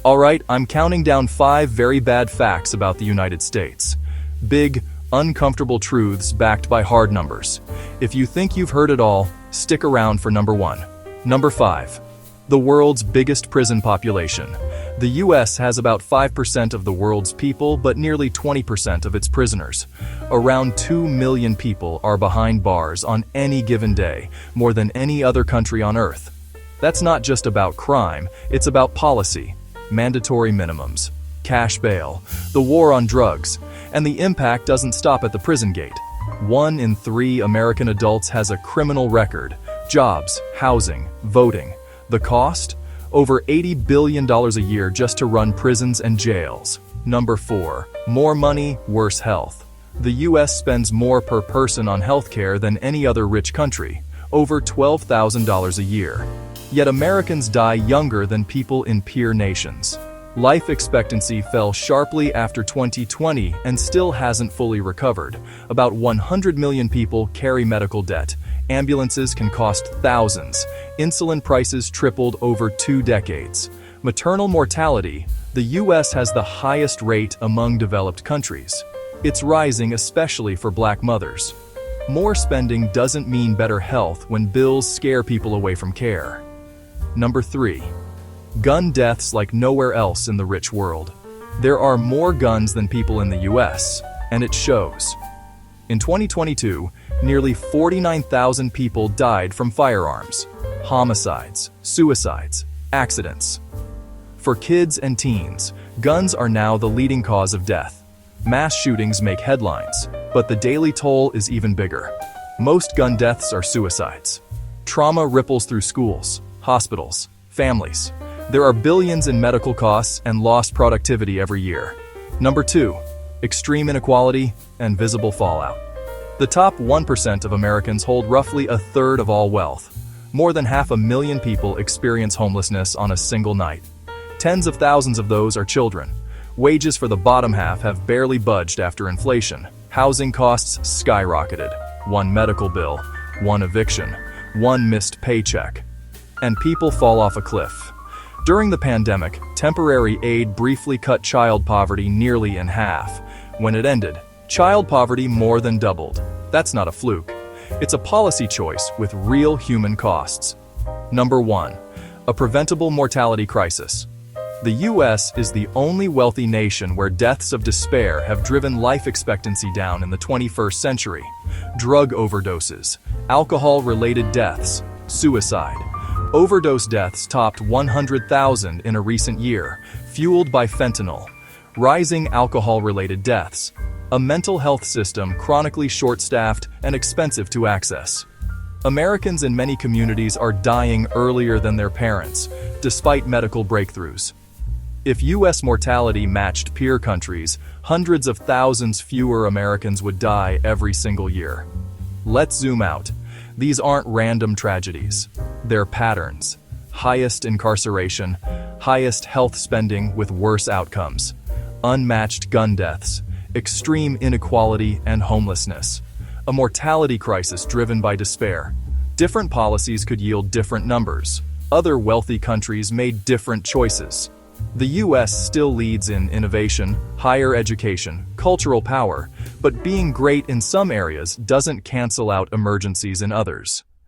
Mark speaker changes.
Speaker 1: Alright, I'm counting down 5 very bad facts about the United States. Big, uncomfortable truths backed by hard numbers. If you think you've heard it all, stick around for number 1. Number 5. The world's biggest prison population. The US has about 5% of the world's people, but nearly 20% of its prisoners. Around 2 million people are behind bars on any given day, more than any other country on Earth. That's not just about crime, it's about policy. Mandatory minimums, cash bail, the war on drugs, and the impact doesn't stop at the prison gate. 1 in 3 American adults has a criminal record. Jobs, housing, voting. The cost? Over $80 billion a year just to run prisons and jails. Number 4. More money, worse health. The US spends more per person on healthcare than any other rich country, over $12,000 a year. Yet Americans die younger than people in peer nations. Life expectancy fell sharply after 2020 and still hasn't fully recovered. About 100 million people carry medical debt. Ambulances can cost thousands. Insulin prices tripled over 2 decades. Maternal mortality. The US has the highest rate among developed countries. It's rising especially for Black mothers. More spending doesn't mean better health when bills scare people away from care. Number 3. Gun deaths like nowhere else in the rich world. There are more guns than people in the US, and it shows. In 2022, nearly 49,000 people died from firearms, homicides, suicides, accidents. For kids and teens, guns are now the leading cause of death. Mass shootings make headlines, but the daily toll is even bigger. Most gun deaths are suicides. Trauma ripples through schools, hospitals, families. There are billions in medical costs and lost productivity every year. Number 2. Extreme inequality and visible fallout. The top 1% of Americans hold roughly a third of all wealth. More than 500,000 people experience homelessness on a single night. Tens of thousands of those are children. Wages for the bottom half have barely budged after inflation. Housing costs skyrocketed. 1 medical bill, 1 eviction, 1 missed paycheck. And people fall off a cliff. During the pandemic, temporary aid briefly cut child poverty nearly in half. When it ended, child poverty more than doubled. That's not a fluke. It's a policy choice with real human costs. Number 1. A preventable mortality crisis. The US is the only wealthy nation where deaths of despair have driven life expectancy down in the 21st century. Drug overdoses, alcohol-related deaths, suicide. Overdose deaths topped 100,000 in a recent year, fueled by fentanyl. Rising alcohol-related deaths. A mental health system chronically short-staffed and expensive to access. Americans in many communities are dying earlier than their parents, despite medical breakthroughs. If US mortality matched peer countries, hundreds of thousands fewer Americans would die every single year. Let's zoom out. These aren't random tragedies. They're patterns. Highest incarceration, highest health spending with worse outcomes, unmatched gun deaths, extreme inequality and homelessness, a mortality crisis driven by despair. Different policies could yield different numbers. Other wealthy countries made different choices. The US still leads in innovation, higher education, cultural power, but being great in some areas doesn't cancel out emergencies in others.